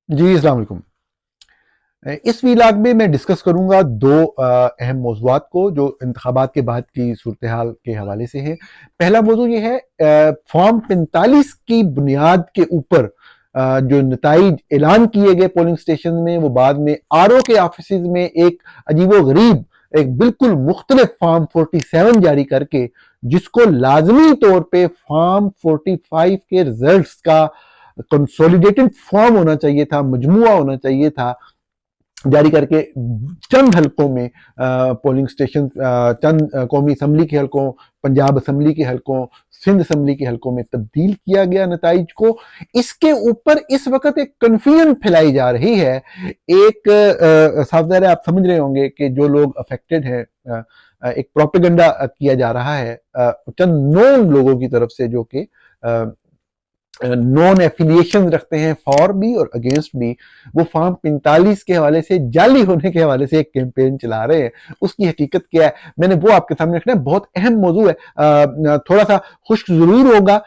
जी, अस्सलाम वालेकुम। इस वीलाग में मैं डिस्कस करूंगा दो अहम मौज़ूआत को जो इंतखाबात के बाद की सूरत हाल के हवाले से है। पहला मौजू ये है फॉर्म 45 की बुनियाद के ऊपर जो नताइज ऐलान किए गए पोलिंग स्टेशन में, वो बाद में आरओ के ऑफिस में एक अजीबो गरीब, एक बिल्कुल मुख्तलिफ फॉर्म 47 जारी करके, जिसको लाजमी तौर पे फॉर्म 45 के रिजल्ट्स का कंसोलिडेटेड फॉर्म होना चाहिए था, मजमुआ होना चाहिए था, जारी करके चंद हलकों में पोलिंग स्टेशन, चंद कौमी असम्बली के हलकों, पंजाब असम्बली के हलकों, सिंध असम्बली के हलकों में तब्दील किया गया नताइज को। इसके ऊपर इस वक्त एक कन्फ्यूजन फैलाई जा रही है। एक साफ ज़ाहिर है, आप समझ रहे होंगे कि जो लोग अफेक्टेड हैं, एक प्रोपेगेंडा किया जा रहा है चंद नॉन लोगों की तरफ से, जो कि नॉन एफिलिएशन रखते हैं फॉर भी और अगेंस्ट भी। वो फॉर्म 45 के हवाले से, जाली होने के हवाले से एक कैंपेन चला रहे हैं। उसकी हकीकत क्या है, मैंने वो आपके सामने रखना है। बहुत अहम मौजू है, थोड़ा सा खुश्क जरूर होगा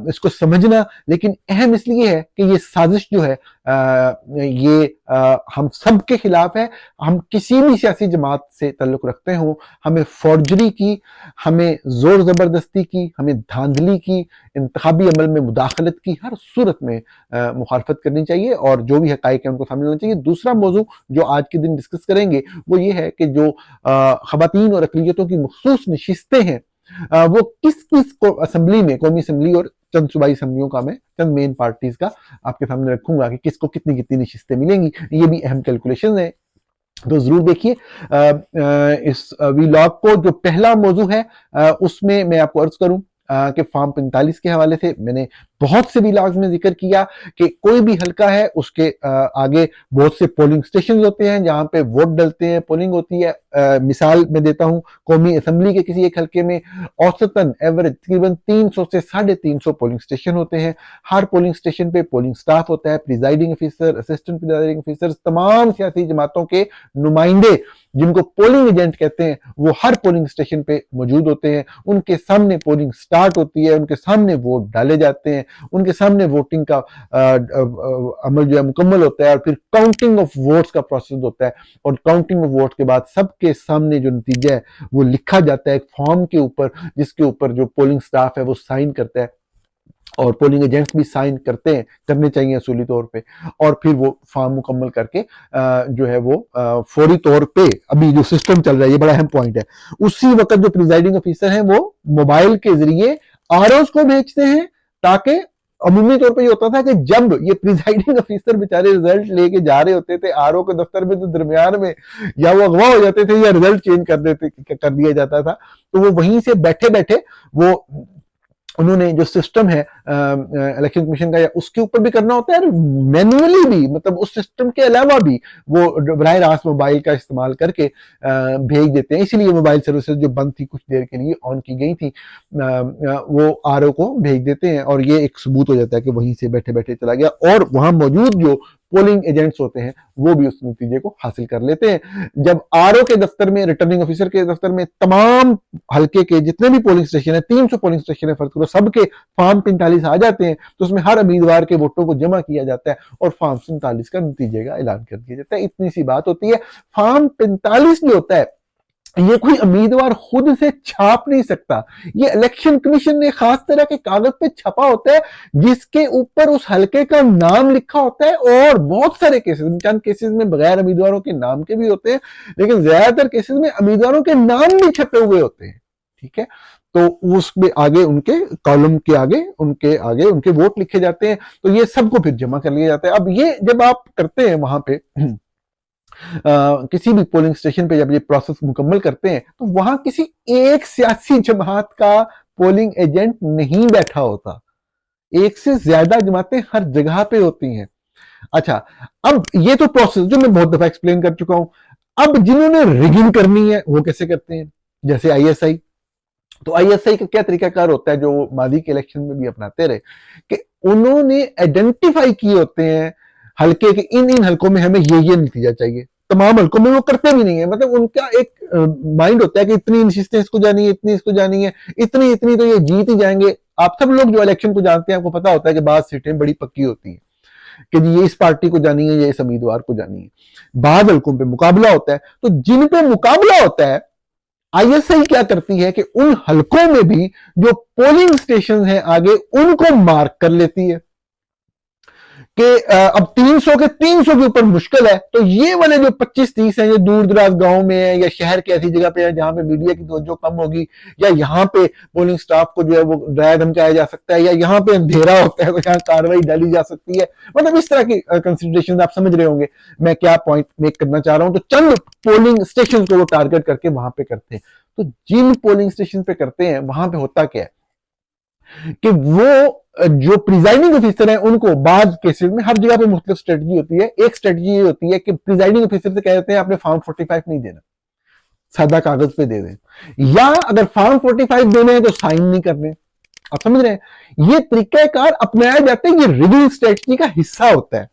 इसको समझना, लेकिन अहम इसलिए है कि ये साजिश जो है ये हम सब के खिलाफ है। हम किसी भी सियासी जमात से ताल्लुक रखते हो, हमें फौर्जरी की, हमें जोर जबरदस्ती की, हमें धांधली की, इंतखाबी अमल में मुदाखलत की हर सूरत में मुखालफत करनी चाहिए और जो भी हकाइक है उनको सामने लाना चाहिए। दूसरा मौजू जो आज के दिन डिस्कस करेंगे वो ये है कि जो खवातीन और अक़लियतों की मखसूस नशिस्तें हैं, वो किस किस को असम्बली में, कौमी असम्बली और चंद सूबाई असम्बलियों का, मैं चंद मेन पार्टीज का आपके सामने रखूंगा कि किसको कितनी कितनी नशिस्तें मिलेंगी। ये भी अहम कैलकुलेशन है, तो जरूर देखिए इस वीलॉग को। जो पहला मौजू है उसमें मैं आपको अर्ज करूं कि फॉर्म 45 के हवाले से मैंने बहुत से वीलॉग्स में जिक्र किया कि कोई भी हल्का है उसके आगे बहुत से पोलिंग स्टेशन होते हैं जहां पे वोट डलते हैं, पोलिंग होती है। मिसाल मैं देता हूं, कौमी असम्बली के किसी एक हल्के में औसतन एवरेज तकरीबन 300 से 350 पोलिंग स्टेशन होते हैं। हर पोलिंग स्टेशन पे पोलिंग स्टाफ होता है, presiding officer, assistant presiding officer, तमाम सियासी जमातों के नुमाइंदे जिनको पोलिंग एजेंट कहते हैं, वो हर पोलिंग स्टेशन पे मौजूद होते हैं। उनके सामने पोलिंग स्टार्ट होती है, उनके सामने वोट डाले जाते हैं, उनके सामने वोटिंग का अमल जो है मुकम्मल होता है और फिर काउंटिंग ऑफ वोट्स का प्रोसेस होता है। और काउंटिंग ऑफ वोट के बाद सबके सामने जो नतीजा है वो लिखा जाता है एक फॉर्म के ऊपर, जिसके ऊपर जो पोलिंग स्टाफ है वो साइन करता है और पोलिंग एजेंट्स भी साइन करते हैं, करने चाहिए असूली तौर पे। और फिर वो फॉर्म मुकम्मल करके जो है वो फौरी तौर पे, अभी जो सिस्टम चल रहा है, ये बड़ा अहम पॉइंट है, उसी वक्त जो प्रिजाइडिंग ऑफिसर हैं वो मोबाइल के जरिए आरओस को भेजते हैं, ताकि अमूमी तौर पे ये होता था कि जब ये प्रिजाइडिंग ऑफिसर बेचारे रिजल्ट लेके जा रहे होते थे आरओ के दफ्तर में, तो दरमियान में या वो अगवा हो जाते थे या रिजल्ट चेंज कर दिया जाता था। तो वो वहीं से बैठे बैठे वो उन्होंने जो सिस्टम है इलेक्शन कमीशन का, या उसके ऊपर भी करना होता है और मैन्युअली भी, मतलब उस सिस्टम के अलावा भी वो बराह रास्त मोबाइल का इस्तेमाल करके भेज देते हैं। इसीलिए मोबाइल सर्विसेज जो बंद थी कुछ देर के लिए, ऑन की गई थी, वो आरओ को भेज देते हैं और ये एक सबूत हो जाता है कि वहीं से बैठे बैठे चला गया। और वहां मौजूद जो पोलिंग एजेंट्स होते हैं वो भी उस नतीजे को हासिल कर लेते हैं। जब आरओ के दफ्तर में, रिटर्निंग ऑफिसर के दफ्तर में, तमाम हल्के के जितने भी पोलिंग स्टेशन है, 300 पोलिंग स्टेशन है फर्ज करो, सबके फॉर्म 45 आ जाते हैं, तो उसमें हर उम्मीदवार के वोटों को जमा किया जाता है और फॉर्म 47 का नतीजे का ऐलान कर दिया जाता है। इतनी सी बात होती है। फॉर्म 45 जो होता है ये कोई उम्मीदवार खुद से छाप नहीं सकता, ये इलेक्शन कमीशन ने खास तरह के कागज पे छपा होता है, जिसके ऊपर उस हलके का नाम लिखा होता है। और बहुत सारे केसेस, चंद केसेस में बगैर उम्मीदवारों के नाम के भी होते हैं, लेकिन ज्यादातर केसेस में उम्मीदवारों के नाम भी छपे हुए होते हैं। ठीक है, तो उसमें आगे उनके कॉलम के आगे उनके वोट लिखे जाते हैं, तो ये सबको फिर जमा कर लिया जाता है। अब ये जब आप करते हैं वहां पे किसी भी पोलिंग स्टेशन पे, जब ये प्रोसेस मुकम्मल करते हैं, तो वहां किसी एक सियासी जमात का पोलिंग एजेंट नहीं बैठा होता, एक से ज्यादा जमातें हर जगह पे होती हैं। अच्छा, अब ये तो प्रोसेस जो मैं बहुत दफा एक्सप्लेन कर चुका हूं। अब जिन्होंने रिगिंग करनी है वो कैसे करते हैं, जैसे आईएसआई। तो आईएसआई का क्या तरीकाकार होता है, जो मादी के इलेक्शन में भी अपनाते रहे, कि उन्होंने आइडेंटिफाई किए होते हैं हल्के के, इन इन हल्कों में हमें ये नतीजा चाहिए। तमाम हल्कों में वो करते भी नहीं है, मतलब उनका एक माइंड होता है कि इतनी नशिस्तें इसको जानी है, इतनी इसको जानी है, इतनी इतनी तो ये जीत ही जाएंगे। आप सब लोग जो इलेक्शन को जानते हैं आपको पता होता है कि बाद सीटें बड़ी पक्की होती हैं। कि जी ये इस पार्टी को जानी है या इस उम्मीदवार को जानी है। बाद हल्कों पे मुकाबला होता है, तो जिन पे मुकाबला होता है आईएसआई क्या करती है कि उन हलकों में भी जो पोलिंग स्टेशन हैं आगे उनको मार्क कर लेती है कि अब 300 के ऊपर मुश्किल है, तो ये वाले जो 25-30 हैं, ये दूर दराज गांव में है या शहर के ऐसी जगह पे है जहां पे मीडिया की तवज्जो कम होगी, या यहाँ पे पोलिंग स्टाफ को जो है वो डराया धमकाया जा सकता है, या यहाँ पे अंधेरा होता है तो यहाँ कार्रवाई डाली जा सकती है, मतलब इस तरह की कंसिडरेशन आप समझ रहे होंगे मैं क्या पॉइंट मेक करना चाह रहा हूं। तो चंद पोलिंग स्टेशन को वो टारगेट करके वहां पे करते हैं। तो जिन पोलिंग स्टेशन पे करते हैं वहां पे होता क्या है कि वो जो प्रिजाइडिंग ऑफिसर है उनको बाद केसेस में हर जगह पे मुख्तलिफ स्ट्रेटजी होती है। एक स्ट्रेटजी ये होती है कि प्रिजाइडिंग ऑफिसर से कहते हैं आपने फॉर्म 45 नहीं देना, सादा कागज पे दे दें, या अगर फॉर्म 45 देने हैं तो साइन नहीं करने। आप समझ रहे हैं, ये तरीकाकार अपनाया जाता है, ये रिगिंग स्ट्रेटजी का हिस्सा होता है।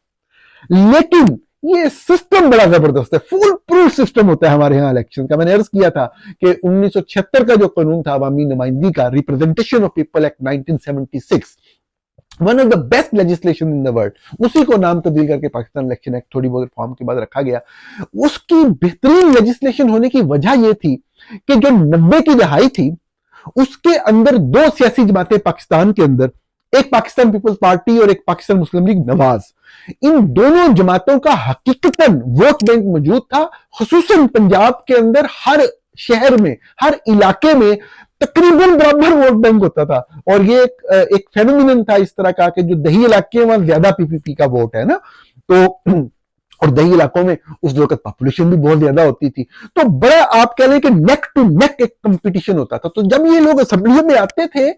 लेकिन ये सिस्टम बड़ा जबरदस्त है, फुल प्रूफ सिस्टम होता है हमारे यहाँ इलेक्शन का। मैंने अर्ज किया था कि 1976 का जो कानून था अवामी नुमाइंदगी का, representation of people act 1976, one of the best legislation in the world, उसी को नाम तब्दील करके पाकिस्तान इलेक्शन एक्ट थोड़ी बहुत रिफॉर्म के बाद रखा गया। उसकी बेहतरीन लेजिस्लेशन होने की वजह यह थी कि जो 90 की दहाई थी उसके अंदर दो सियासी जमातें पाकिस्तान के अंदर, एक पाकिस्तान पीपल्स पार्टी और एक पाकिस्तान मुस्लिम लीग नवाज, इन दोनों जमातों का हकीकतन वोट बैंक मौजूद था। खुसूसन पंजाब के अंदर हर शहर में, हर इलाके में तकरीबन बराबर वोट बैंक होता था। और ये एक फेनोमिनन था इस तरह का कि जो दही इलाके हैं वहां ज्यादा पीपीपी का वोट है ना, तो और दही इलाकों में उस वक्त पॉपुलेशन भी बहुत ज्यादा होती थी, तो बड़ा आप कह लें कि नेक टू नेक एक कंपटीशन होता था। तो जब ये लोग असेंबलियों में आते थे,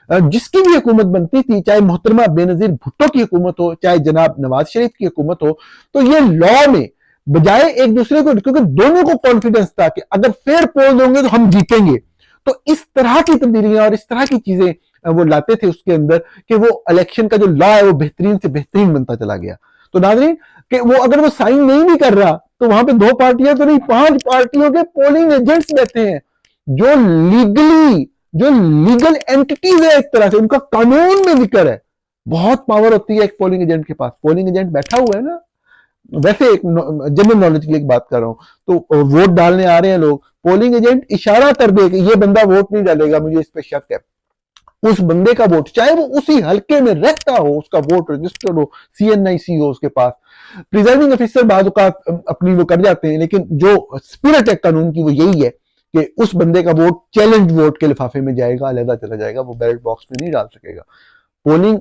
जिसकी भी हुकूमत बनती थी, चाहे मोहतरमा बेनजीर भुट्टो की हुकूमत हो, चाहे जनाब नवाज शरीफ की हुकूमत हो, तो ये लॉ में बजाय एक दूसरे को, क्योंकि दोनों को कॉन्फिडेंस था कि अगर फेयर पोल होंगे तो हम जीतेंगे, तो इस तरह की तब्दीलियां और इस तरह की चीजें वो लाते थे उसके अंदर कि वो इलेक्शन का जो लॉ है वो बेहतरीन से बेहतरीन बनता चला गया। तो नाज़रीन कि वो अगर वो साइन नहीं भी कर रहा तो वहां पे 2 पार्टियां तो नहीं, 5 पार्टियों के पोलिंग एजेंट्स बैठे हैं जो लीगल एंटिटीज है, एक तरह से उनका कानून में जिक्र है। बहुत पावर होती है एक पोलिंग एजेंट के पास। पोलिंग एजेंट बैठा हुआ है ना, वैसे एक जनरल नॉलेज की एक बात कर रहा हूं, तो वोट डालने आ रहे हैं लोग, पोलिंग एजेंट इशारा कर दे कि ये बंदा वोट नहीं डालेगा, मुझे इस पे शक है, उस बंदे का वोट, चाहे वो उसी हल्के में रहता हो, उसका वोट रजिस्टर्ड हो, सीएनआईसी हो उसके पास, प्रिजाइडिंग ऑफिसर बाद अपनी वो कर जाते हैं, लेकिन जो स्पिरिट है कानून की वो यही है कि उस बंदे का वोट चैलेंज वोट के लिफाफे में जाएगा, अलहदा चला जाएगा, वो बैलेट बॉक्स में नहीं डाल सकेगा। पोलिंग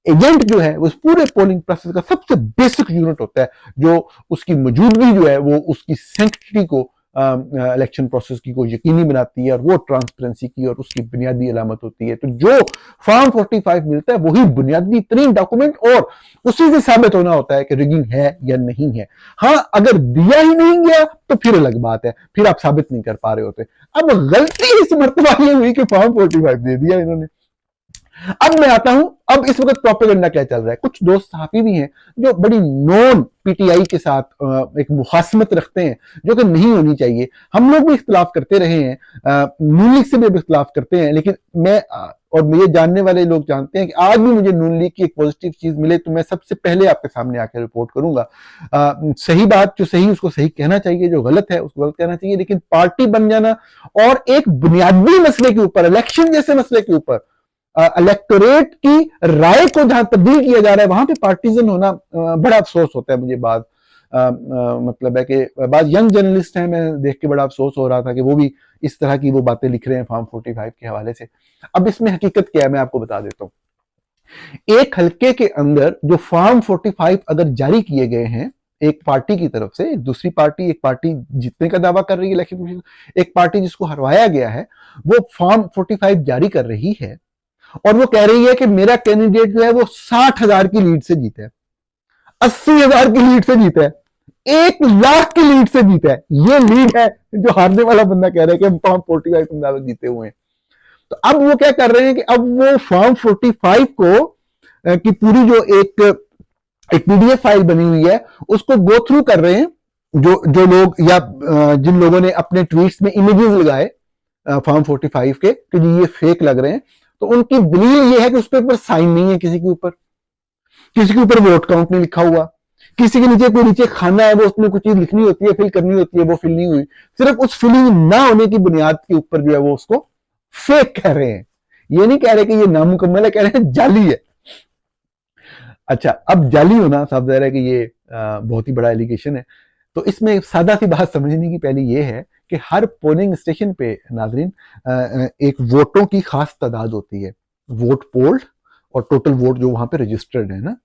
एजेंट जो है उस पूरे पोलिंग प्रोसेस का सबसे बेसिक यूनिट होता है, जो उसकी मौजूदगी जो है वो उसकी सैंक्टिटी को, इलेक्शन प्रोसेस की को यकीनी बनाती है, और वो ट्रांसपेरेंसी की और उसकी बुनियादी अलामत होती है। तो जो फॉर्म 45 मिलता है वही बुनियादी तरीन डॉक्यूमेंट, और उसी से साबित होना होता है कि रिगिंग है या नहीं है। हाँ, अगर दिया ही नहीं गया तो फिर अलग बात है, फिर आप साबित नहीं कर पा रहे होते। अब गलती इस मर्तबा ये हुई कि फॉर्म 45 दे दिया इन्होंने। अब मैं आता हूं, अब इस वक्त प्रोपेगेंडा क्या चल रहा है। कुछ दोस्त सहाफी भी हैं जो बड़ी नॉन पीटीआई के साथ एक मुखासमत रखते हैं, जो कि नहीं होनी चाहिए। हम लोग भी इख्तलाफ करते रहे हैं, नून लीग से भी इख्तलाफ करते हैं, लेकिन मैं और मुझे जानने वाले लोग जानते हैं कि आज भी मुझे नून लीग की एक पॉजिटिव चीज मिले तो मैं सबसे पहले आपके सामने आकर रिपोर्ट करूंगा। सही बात जो सही उसको सही कहना चाहिए, जो गलत है उसको गलत कहना चाहिए, लेकिन पार्टी बन जाना और एक बुनियादी मसले के ऊपर, इलेक्शन जैसे मसले के ऊपर इलेक्टोरेट की राय को जहां तब्दील किया जा रहा है, वहां पे पार्टीजन होना बड़ा अफसोस होता है मुझे। बाद मतलब है कि बाद यंग जर्नलिस्ट हैं, मैं देख के बड़ा अफसोस हो रहा था कि वो भी इस तरह की वो बातें लिख रहे हैं फॉर्म 45 के हवाले से। अब इसमें हकीकत क्या है मैं आपको बता देता हूं। एक हल्के के अंदर जो फॉर्म 45 अगर जारी किए गए हैं एक पार्टी की तरफ से, एक दूसरी पार्टी, एक पार्टी जीतने का दावा कर रही है इलेक्शन कमीशन, एक पार्टी जिसको हरवाया गया है, वो फॉर्म 45 जारी कर रही है और वो कह रही है कि मेरा कैंडिडेट जो है वो 60,000 की लीड से जीता है, 80,000 की लीड से जीता है, 1,00,000 की लीड से जीता है। ये लीड है जो हारने वाला बंदा कह रहा है कि हम फॉर्म 45 के मुताबिक जीते हुए हैं। तो अब वो क्या कर रहे हैं कि अब वो फॉर्म 45 को की पूरी जो एक पीडीएफ फाइल बनी हुई है उसको गो थ्रू कर रहे हैं, जो लोग या जिन लोगों ने अपने ट्वीट्स में इमेजेस लगाए फॉर्म 45 के कि ये फेक लग रहे हैं, तो उनकी दलील ये है कि उस पर साइन नहीं है किसी के ऊपर। किसी के ऊपर वोट काउंट नहीं लिखा हुआ, किसी के नीचे कोई नीचे खाना है, वो उसमें कुछ चीज लिखनी होती है, फिल करनी होती है, वो फिल नहीं हुई, सिर्फ उस फिलिंग ना होने की बुनियाद के ऊपर जो है वो उसको फेक कह रहे हैं। ये नहीं कह रहे कि ये नामुकम्मल है, कह रहे हैं जाली है। अच्छा, अब जाली होना साफ जाहिर है कि ये बहुत ही बड़ा एलिगेशन है। तो इसमें सादा सी बात समझने की पहले ये है कि हर पोलिंग स्टेशन पे नाजरीन एक वोटों की खास तादाद होती है, वोट पोल्ड और टोटल वोट जो वहां पे रजिस्टर्ड है ना।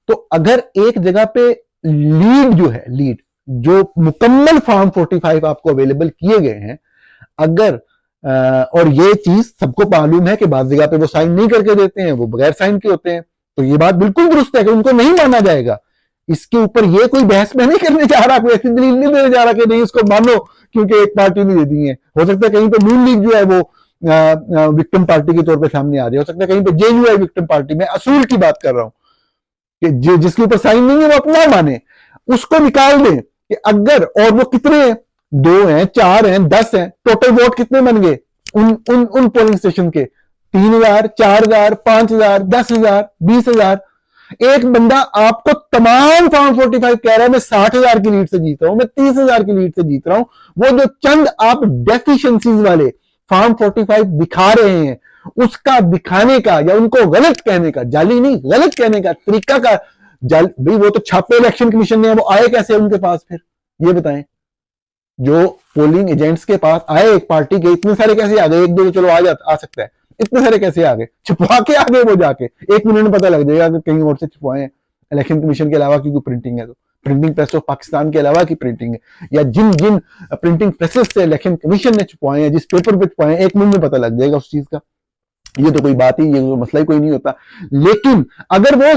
तो अगर एक जगह पे लीड जो है, लीड जो मुकम्मल फॉर्म 45 आपको अवेलेबल किए गए हैं, अगर और ये चीज सबको मालूम है कि बाज़ जगह पे वो साइन नहीं करके देते हैं, वो बगैर साइन के होते हैं, तो ये बात बिल्कुल दुरुस्त है कि उनको नहीं माना जाएगा। इसके ऊपर ये कोई बहस में नहीं करने जा रहा, कोई ऐसी दलील नहीं देने जा रहा कि नहीं उसको मानो क्योंकि एक पार्टी ने दे दी है। हो सकता है कहीं पे नून लीग जो है वो विक्टिम पार्टी के तौर पे सामने आ रही है, हो सकता है कहीं पे जेयूआई विक्टिम पार्टी। मैं असूल की बात कर रहा हूं कि जिसके ऊपर साइन नहीं है वो अपना माने, उसको निकाल दें कि अगर, और वो कितने हैं, 2 हैं, 4 हैं, 10 हैं, टोटल वोट कितने बन गए उन पोलिंग स्टेशन के? 3000, 4000, 5000, 10,000, 20,000। एक बंदा आपको तमाम फॉर्म 45 कह रहा है मैं 60,000 की लीड से जीत रहा हूं, मैं 30,000 की लीड से जीत रहा हूं। वो जो चंद आप डेफिशिएंसीज वाले फॉर्म 45 दिखा रहे हैं, उसका दिखाने का या उनको गलत कहने का, जाली नहीं गलत कहने का तरीका का भाई वो तो छापे इलेक्शन कमीशन ने, वो आए कैसे उनके पास? फिर ये बताएं, जो पोलिंग एजेंट्स के पास आए एक पार्टी के, इतने सारे कैसे आ गए? एक दो चलो आ सकता है, इतने सारे कैसे आ गए? छुपवा के आ गए वो जाके, 1 मिनट में पता लग जाएगा कि कहीं और से छुपवाए हैं इलेक्शन कमीशन के अलावा, क्योंकि प्रिंटिंग है तो प्रिंटिंग प्रेस ऑफ पाकिस्तान के अलावा की प्रिंटिंग है, या जिन जिन प्रिंटिंग प्रेसेस से इलेक्शन कमीशन ने छुपवाए हैं, जिस पेपर पे छुपवाए हैं, 1 मिनट में पता लग जाएगा उस चीज का। ये तो कोई बात ही, ये तो मसला ही कोई नहीं होता। लेकिन अगर वो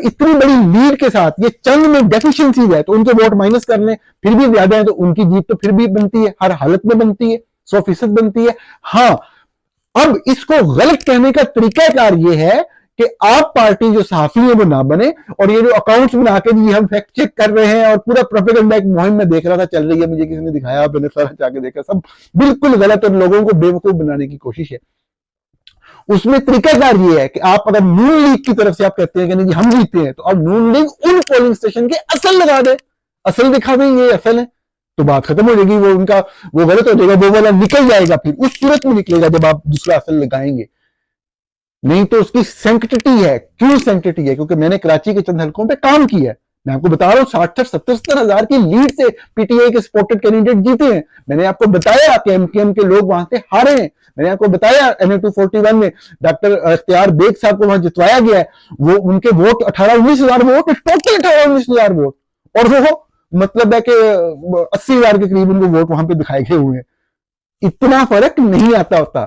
इतनी बड़ी लीड के साथ ये चंद में डेफिशिएंसीज है तो उनके वोट माइनस कर लें, फिर भी ज्यादा है तो उनकी जीत तो फिर भी बनती है, हर हालत में बनती है, 100% बनती है। हाँ, अब इसको गलत कहने का तरीकाकार ये है कि आप पार्टी जो सहाफी है वो ना बने, और ये जो अकाउंट्स बना के जी हम फैक्ट चेक कर रहे हैं और पूरा प्रोपेगेंडा एक मुहिम में देख रहा था चल रही है, मुझे किसी ने दिखाया, मैंने सारा जाके देखा, सब बिल्कुल गलत और लोगों को बेवकूफ बनाने की कोशिश है। उसमें तरीकाकार ये है कि आप अगर नून लीग की तरफ से आप कहते हैं कि नहीं जी हम जीते हैं, तो अब नून लीग उन पोलिंग स्टेशन के असल लगा दे, असल दिखा दें ये असल है, तो बात खत्म हो जाएगी। वो उनका वो गलत हो जाएगा, वो वाला निकल जाएगा, फिर उस सूरत में निकलेगा जब आप दूसरा असल लगाएंगे। नहीं तो उसकी सेंक्टिटी है। क्यों सेंक्टिटी है? क्योंकि मैंने कराची के चंद हलकों पे काम किया है, मैं आपको बता रहा हूँ 60-70 हजार की लीड से पीटीआई के सपोर्टेड कैंडिडेट जीते हैं। मैंने आपको बताया कि एमकेएम के लोग वहां से हारे हैं। मैंने आपको बताया NA-241 में डॉक्टर इख्तियार बेग साहब को वहां जितवाया गया है, वो उनके वोट 18-19 हजार वोट, टोटल 18-19 हजार वोट, और वो मतलब है कि 80,000 के करीब उनको वोट वहां पे दिखाए गए हुए हैं। इतना फर्क नहीं आता होता।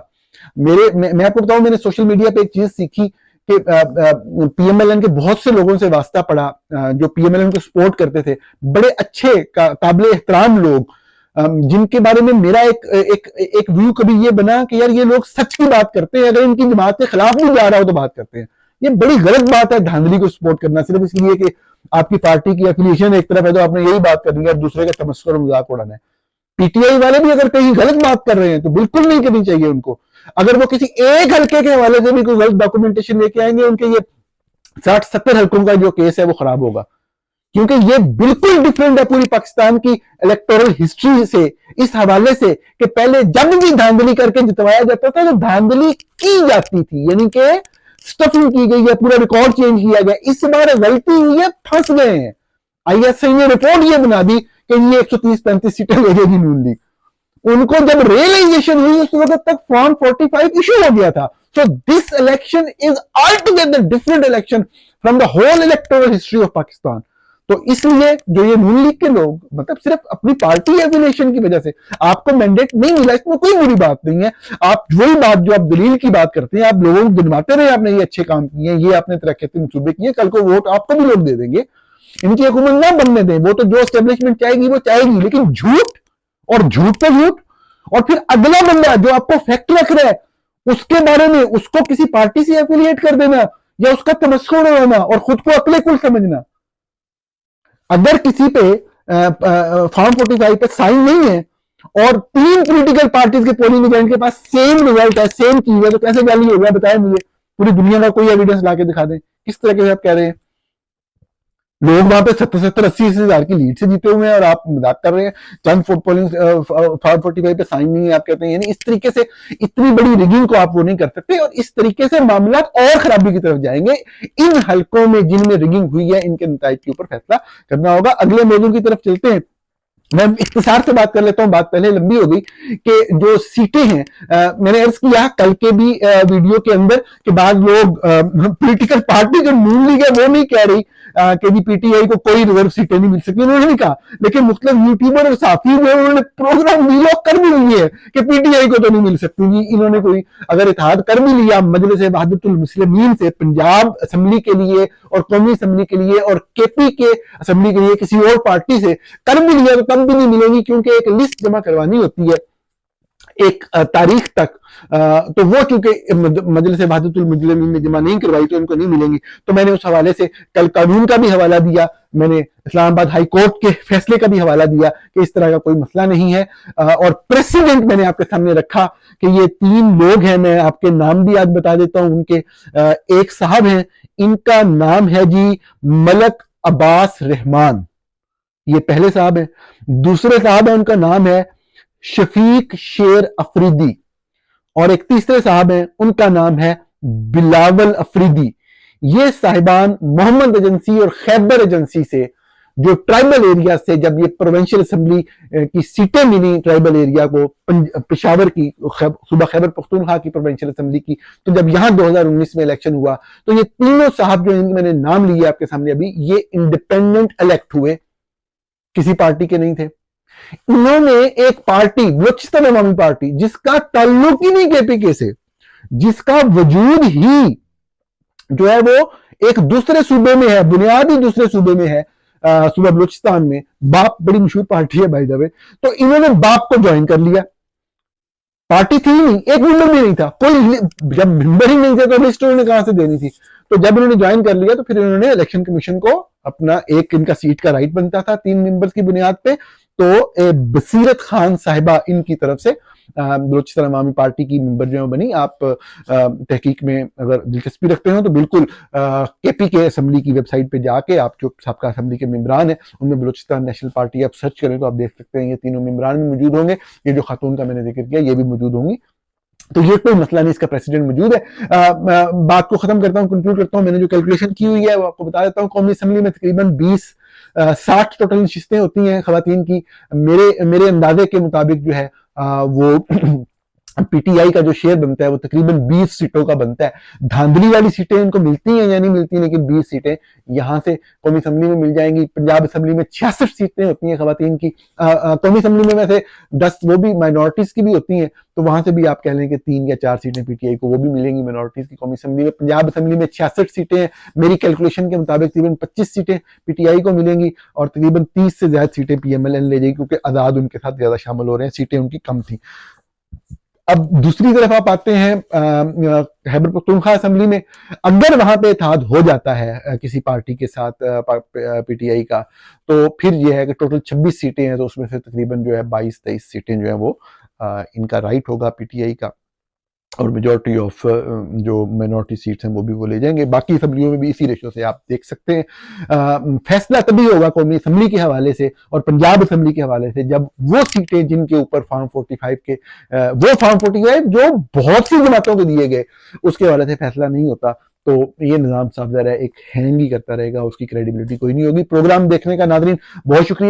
मैं आपको बताऊं, मैंने सोशल मीडिया पे एक चीज सीखी कि पीएमएलएन के बहुत से लोगों से वास्ता पड़ा जो पीएमएलएन को सपोर्ट करते थे, बड़े अच्छे काबिल एहतराम लोग, जिनके बारे में मेरा एक व्यू कभी ये बना कि यार ये लोग सच की बात करते हैं, अगर इनकी जमात के खिलाफ नहीं जा रहा हो तो बात करते हैं। ये बड़ी गलत बात है धांधली को सपोर्ट करना सिर्फ इसलिए कि आपकी पार्टी की एफिलिएशन एक तरफ है तो आपने यही बात करनी है, दूसरे का तमस्कुर मजाक उड़ाना है। पीटीआई वाले भी अगर कहीं गलत बात कर रहे हैं तो बिल्कुल नहीं करनी चाहिए उनको। अगर वो किसी एक हल्के के हवाले से भी कोई गलत डॉक्यूमेंटेशन लेके आएंगे, उनके ये 60-70 हल्कों का जो केस है वो खराब होगा, क्योंकि ये बिल्कुल डिफरेंट है पूरी पाकिस्तान की इलेक्टोरल हिस्ट्री से, इस हवाले से कि पहले जब भी धांधली करके जितवाया जाता था तो धांधली की जाती थी, यानी कि स्टफिंग की गई है, पूरा रिकॉर्ड चेंज किया गया। इस बार गलती हुई है, फंस गए हैं। आईएसआई ने रिपोर्ट ये बना दी कि ये 130-35 सीटें ले जाएगी नून लीग। उनको जब रियलाइजेशन हुई उस वक्त तक फॉर्म 45 इशू हो गया था। So this election is altogether different election from the whole electoral history of Pakistan. तो इसलिए जो ये नून लीग के लोग मतलब सिर्फ अपनी पार्टी एफिलिएशन की वजह से आपको मैंडेट नहीं मिला, इसमें कोई बुरी बात नहीं है। आप वही बात जो आप दलील की बात करते हैं, आप लोगों को गिनवाते रहे आपने ये अच्छे काम किए, ये आपने तरक्की मंसूबे किए, कल को वोट आपको भी लोग दे देंगे। इनकी हुकूमत ना बनने दें, वो तो जो एस्टेब्लिशमेंट चाहेगी वो चाहेगी, लेकिन झूठ और झूठ पे झूठ, और फिर अगला बंदा जो आपको फैक्ट रख रहा है उसके बारे में उसको किसी पार्टी से एफिलिएट कर देना या उसका तमस्कुर उड़ाना और खुद को अकले कुल समझना। अगर किसी पे फॉर्म 45 पे साइन नहीं है और 3 पॉलिटिकल पार्टीज के पोलिंग एजेंट के पास सेम रिजल्ट है, सेम चीज है, तो कैसे जाली हो गया? बताएं मुझे, पूरी दुनिया का कोई एविडेंस लाके दिखा दें। किस तरह के आप कह रहे हैं लोग वहां पे 70-80 हजार की लीड से जीते हुए हैं और आप मजाक कर रहे हैं। चंद पोलिंग फार्म 45 पे साइन नहीं है, आप कहते हैं। यानी इस तरीके से इतनी बड़ी रिगिंग को आप वो नहीं कर सकते और इस तरीके से मामला और खराबी की तरफ जाएंगे। इन हलकों में जिनमें रिगिंग हुई है इनके नतीजे के ऊपर फैसला करना होगा। अगले मौजू की तरफ चलते हैं। मैं इख्तिसार से बात कर लेता हूं, बात पहले लंबी हो गई कि जो सीटें हैं, मैंने अर्ज किया कल के भी वीडियो के अंदर कि बाद लोग पॉलिटिकल पार्टी जो नून लीग है वो नहीं कह रही कि जी पीटीआई को कोई रिजर्व सीटें नहीं मिल सकती, उन्होंने नहीं कहा। लेकिन मुख्तलिफ यूट्यूबर और साथी जो है उन्होंने प्रोग्राम वीलॉग कर भी लिए है कि पीटीआई को तो नहीं मिल सकती जी। इन्होंने कोई अगर इत्तेहाद कर भी लिया मजलिस वहदतुल मुस्लिमीन से पंजाब असम्बली के लिए और कौमी असम्बली के लिए और केपी के असम्बली के लिए किसी और पार्टी से कर भी लिया तो तब भी नहीं मिलेगी, क्योंकि एक लिस्ट जमा करवानी होती है एक तारीख तक। तो वो चूंकि मजलिस वहदतुल मुस्लिमीन ने जमा नहीं करवाई तो इनको नहीं मिलेंगी। तो मैंने उस हवाले से कल कानून का भी हवाला दिया, मैंने इस्लामाबाद हाई कोर्ट के फैसले का भी हवाला दिया कि इस तरह का कोई मसला नहीं है। और प्रेसिडेंट मैंने आपके सामने रखा कि ये 3 लोग हैं, मैं आपके नाम भी आज बता देता हूं उनके। एक साहब हैं, इनका नाम है जी मलक अब्बास रहमान, ये पहले साहब हैं। दूसरे साहब है उनका नाम है शफीक शेर अफरीदी और एक तीसरे साहब हैं उनका नाम है बिलावल अफरीदी। ये साहिबान मोहम्मद एजेंसी और खैबर एजेंसी से जो ट्राइबल एरिया से जब ये प्रोविंशियल असेंबली की सीटें मिली ट्राइबल एरिया को पेशावर की सूबा खैबर पख्तूनख्वा की प्रोविंशियल असेंबली की, तो जब यहां 2019 में इलेक्शन हुआ तो ये तीनों साहब जो इनके मैंने नाम लिए आपके सामने अभी, ये इंडिपेंडेंट इलेक्ट हुए, किसी पार्टी के नहीं थे। इन्होंने एक पार्टी बलूचिस्तान अवामी पार्टी जिसका ताल्लुक ही नहीं केपीके से, जिसका वजूद ही जो है वो एक दूसरे सूबे में है, बुनियादी दूसरे सूबे में है, सूबा बलूचिस्तान में। बाप बड़ी मशहूर पार्टी है बाय द वे। तो इन्होंने बाप को ज्वाइन कर लिया, पार्टी थी नहीं, एक मेंबर भी नहीं था, कोई जब मेंबर ही नहीं थे तो लिस्ट उन्होंने कहां से देनी थी। तो जब इन्होंने ज्वाइन कर लिया तो फिर इन्होंने इलेक्शन कमीशन को अपना एक इनका सीट का राइट बनता था 3 मेंबर्स की बुनियाद पे, तो बसीरत खान साहिबा इनकी तरफ से बलूचिस्तान अवामी पार्टी की मेंबर जो बनी। आप तहकीक में अगर दिलचस्पी रखते हो तो बिल्कुल केपी के असम्बली की वेबसाइट पे जाके आप जो सबका असम्बली के मेंबरान है उनमें बलूचिस्तान नेशनल पार्टी आप सर्च करें तो आप देख सकते हैं ये तीनों मेंबरान भी मौजूद होंगे। ये जो खातून का मैंने जिक्र किया ये भी मौजूद होंगी, तो ये कोई मसला नहीं, इसका प्रेसिडेंट मौजूद है। बात को खत्म करता हूँ, कंक्लूड करता हूँ। मैंने जो कैलकुलेशन की हुई है वो आपको बता देता हूँ। कौमी असम्बली में तकरीबन 60 टोटल नशिस्तें होती हैं खवातीन की। मेरे अंदाजे के मुताबिक जो है वो पीटीआई का जो शेयर बनता है वो तकरीबन 20 सीटों का बनता है। धांधली वाली सीटें इनको मिलती हैं या नहीं मिलती, लेकिन 20 सीटें यहां से कौमी असम्बली में मिल जाएंगी। पंजाब असम्बली में 66 सीटें होती हैं खवातीन की। कौमी असम्बली में वैसे 10 वो भी माइनॉरिटीज की भी होती हैं, तो वहां से भी आप कह लें कि 3 या 4 सीटें पीटीआई को वो भी मिलेंगी माइनॉरिटीज की कौमी असम्बली में। पंजाब असम्बली में 66 सीटें हैं, मेरी कैलकुलेशन के मुताबिक तकरीबन 25 सीटें पीटीआई को मिलेंगी और तकरीबन 30 से ज्यादा सीटें पीएमएलएन ले जाएगी, क्योंकि आजाद उनके साथ ज्यादा शामिल हो रहे हैं, सीटें उनकी कम थी। अब दूसरी तरफ आप आते हैं खैबर पख्तूनख्वा असेंबली में। अगर वहां पे इत्तेहाद हो जाता है किसी पार्टी के साथ पीटीआई का, तो फिर यह है कि टोटल 26 सीटें हैं, तो उसमें से तकरीबन जो है 22-23 सीटें जो है वो इनका राइट होगा पीटीआई का, और मेजॉरिटी ऑफ जो माइनॉरिटी सीट्स हैं वो भी वो ले जाएंगे। बाकी असम्बलियों में भी इसी रेशो से आप देख सकते हैं। फैसला तभी होगा कौमी असम्बली के हवाले से और पंजाब असम्बली के हवाले से जब वो सीटें जिनके ऊपर फॉर्म 45 के वो फॉर्म 45 जो बहुत सी जमातों को दिए गए उसके हवाले से फैसला नहीं होता, तो ये निज़ाम साफ ज़ाहिर है एक हैंग ही करता रहेगा, उसकी क्रेडिबिलिटी कोई नहीं होगी। प्रोग्राम देखने का नाज़रीन बहुत शुक्रिया।